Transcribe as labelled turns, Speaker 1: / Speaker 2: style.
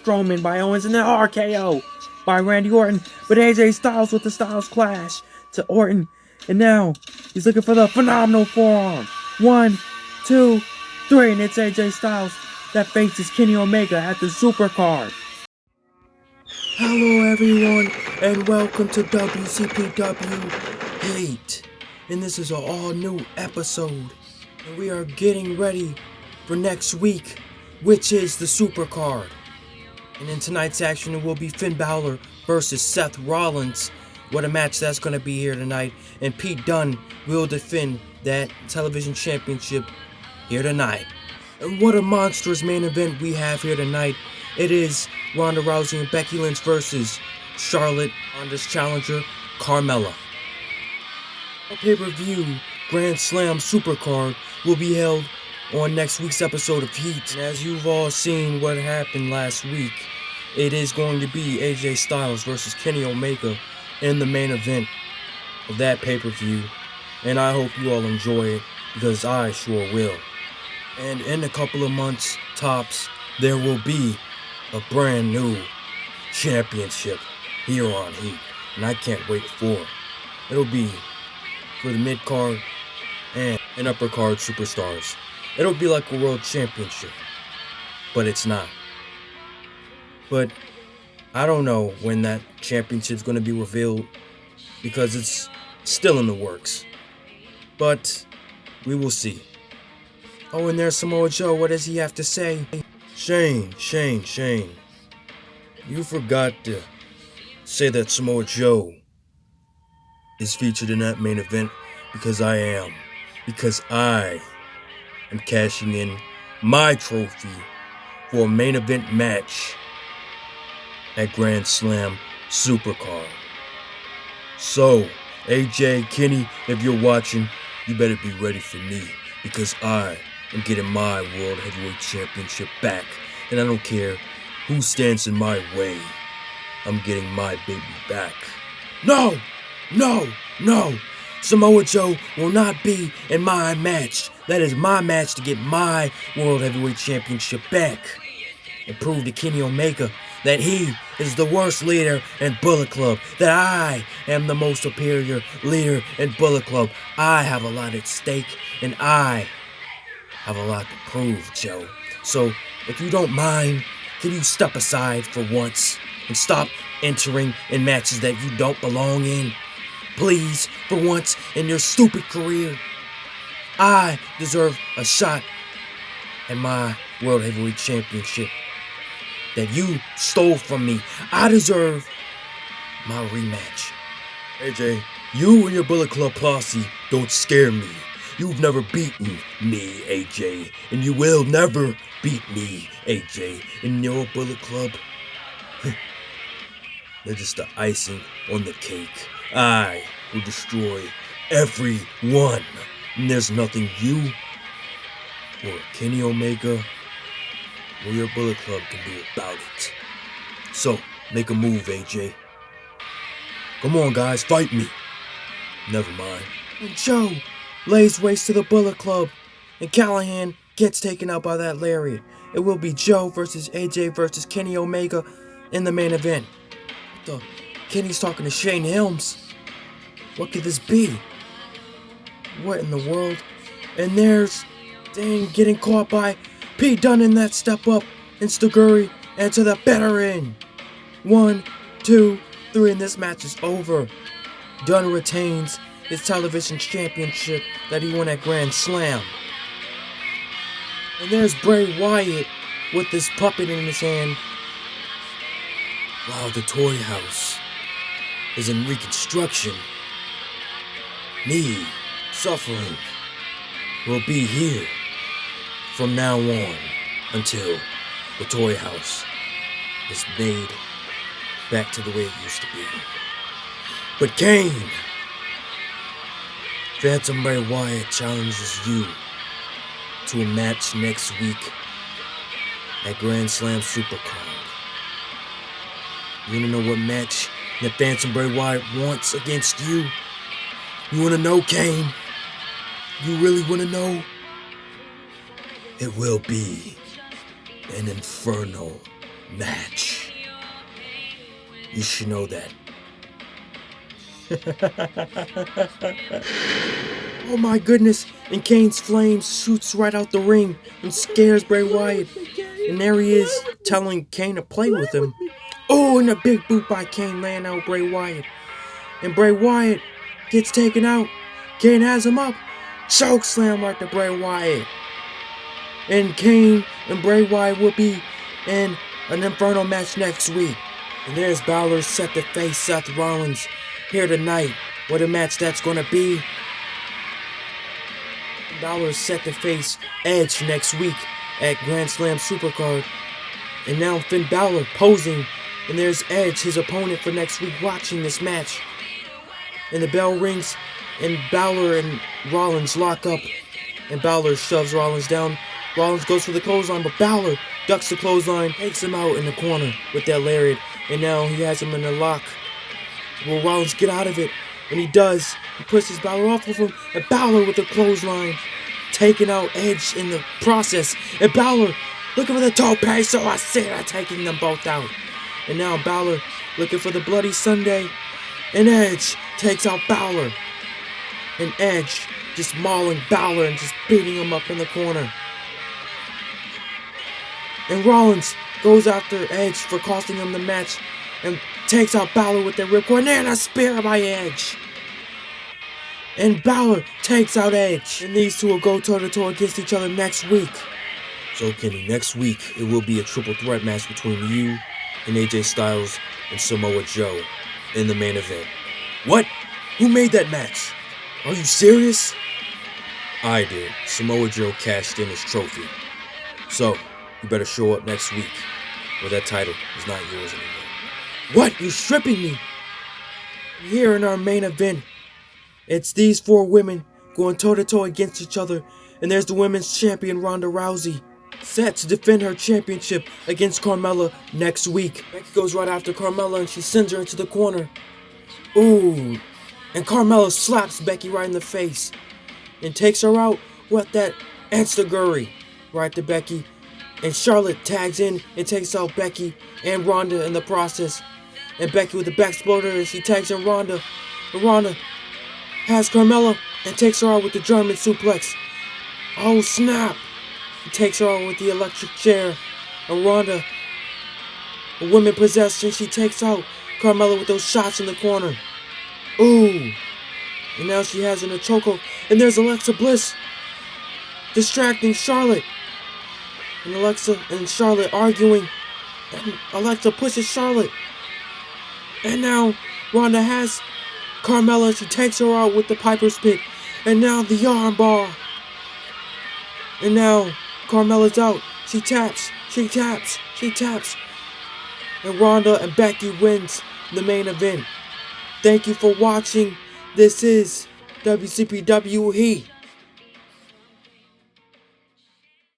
Speaker 1: Strowman by Owens, and then RKO by Randy Orton. But AJ Styles with the Styles Clash to Orton. And now he's looking for the phenomenal forearm. 1, 2, 3, and it's AJ Styles that faces Kenny Omega at the Supercard. Hello everyone, and welcome to Wcpw Heat. And this is an all-new episode. And we are getting ready for next week, which is the Supercard. And in tonight's action, it will be Finn Balor versus Seth Rollins. What a match that's going to be here tonight. And Pete Dunne will defend that television championship here tonight. And what a monstrous main event we have here tonight. It is Ronda Rousey and Becky Lynch versus Charlotte, Ronda's challenger, Carmella. A pay-per-view Grand Slam Supercard will be held on next week's episode of Heat. And as you've all seen what happened last week, it is going to be AJ Styles versus Kenny Omega in the main event of that pay-per-view. And I hope you all enjoy it, because I sure will. And in a couple of months, tops, there will be a brand new championship here on Heat. And I can't wait for it. It'll be for the mid-card and upper-card superstars. It'll be like a world championship, but it's not. But I don't know when that championship's going to be revealed, because it's still in the works. But we will see. Oh, and there's Samoa Joe. What does he have to say? Shane. You forgot to say that Samoa Joe is featured in that main event, because I am. Because I am cashing in my trophy for a main event match at Grand Slam Supercard. So, AJ, Kenny, if you're watching, you better be ready for me, because I am getting my World Heavyweight Championship back, and I don't care who stands in my way. I'm getting my baby back. No! Samoa Joe will not be in my match. That is my match to get my World Heavyweight Championship back and prove to Kenny Omega that he is the worst leader in Bullet Club, that I am the most superior leader in Bullet Club. I have a lot at stake, and I have a lot to prove, Joe. So, if you don't mind, can you step aside for once and stop entering in matches that you don't belong in? Please, for once in your stupid career. I deserve a shot at my World Heavyweight Championship that you stole from me. I deserve my rematch. AJ, you and your Bullet Club posse don't scare me. You've never beaten me, AJ, and you will never beat me, AJ, in your Bullet Club. They're just the icing on the cake. I will destroy everyone, and there's nothing you or Kenny Omega or your Bullet Club can do about it. So, make a move, AJ. Come on, guys, fight me. Never mind. And Joe lays waste to the Bullet Club, and Callahan gets taken out by that lariat. It will be Joe versus AJ versus Kenny Omega in the main event. Kenny's talking to Shane Helms. What could this be? What in the world? And there's Dane getting caught by Pete Dunne in that step up, and Staguri, and to the better end. 1, 2, 3, and this match is over. Dunne retains his television championship that he won at Grand Slam. And there's Bray Wyatt with this puppet in his hand. While the toy house is in reconstruction, me suffering will be here from now on until the toy house is made back to the way it used to be. But Kane, Phantom Bray Wyatt challenges you to a match next week at Grand Slam Supercard. You wanna know what match that Phantom Bray Wyatt wants against you? You wanna know, Kane? You really wanna know? It will be an inferno match. You should know that. Oh my goodness, and Kane's flames shoots right out the ring and scares Bray Wyatt. And there he is, telling Kane to play with him. Oh, and a big boot by Kane laying out Bray Wyatt. And Bray Wyatt gets taken out. Kane has him up. Choke slam right to Bray Wyatt. And Kane and Bray Wyatt will be in an Inferno match next week. And there's Balor set to face Seth Rollins here tonight. What a match that's going to be. Balor is set to face Edge next week at Grand Slam Supercard. And now Finn Balor posing. And there's Edge, his opponent for next week, watching this match. And the bell rings, and Balor and Rollins lock up. And Balor shoves Rollins down. Rollins goes for the clothesline, but Balor ducks the clothesline, takes him out in the corner with that lariat. And now he has him in a lock. Will Rollins get out of it? And he does. He pushes Balor off of him, and Balor with the clothesline, taking out Edge in the process. And Balor looking for the tope, so I said taking them both out. And now Balor looking for the Bloody Sunday. And Edge takes out Balor. And Edge just mauling Balor and just beating him up in the corner. And Rollins goes after Edge for costing him the match and takes out Balor with that ripcord and a spear by Edge. And Balor takes out Edge. And these two will go toe-to-toe against each other next week. So Kenny, next week it will be a triple threat match between you and AJ Styles and Samoa Joe in the main event. What? Who made that match? Are you serious? I did. Samoa Joe cashed in his trophy. So, you better show up next week, or that title is not yours anymore. What? You stripping me? Here in our main event, it's these four women going toe-to-toe against each other, and there's the women's champion Ronda Rousey, set to defend her championship against Carmella next week. Becky goes right after Carmella and she sends her into the corner. Ooh, and Carmella slaps Becky right in the face and takes her out with that Enziguri right to Becky. And Charlotte tags in and takes out Becky and Ronda in the process. And Becky with the back exploder and she tags in Ronda. And Ronda has Carmella and takes her out with the German suplex. Oh snap! He takes her out with the electric chair. And Ronda, a woman possessed, and she takes out Carmella with those shots in the corner. Ooh! And now she has in a chokehold. And there's Alexa Bliss distracting Charlotte. And Alexa and Charlotte arguing. And Alexa pushes Charlotte. And now Ronda has Carmella. She takes her out with the Piper's Pit. And now the armbar. And now Carmella's out. She taps. She taps. She taps. And Ronda and Becky wins the main event. Thank you for watching. This is WCPW Heat.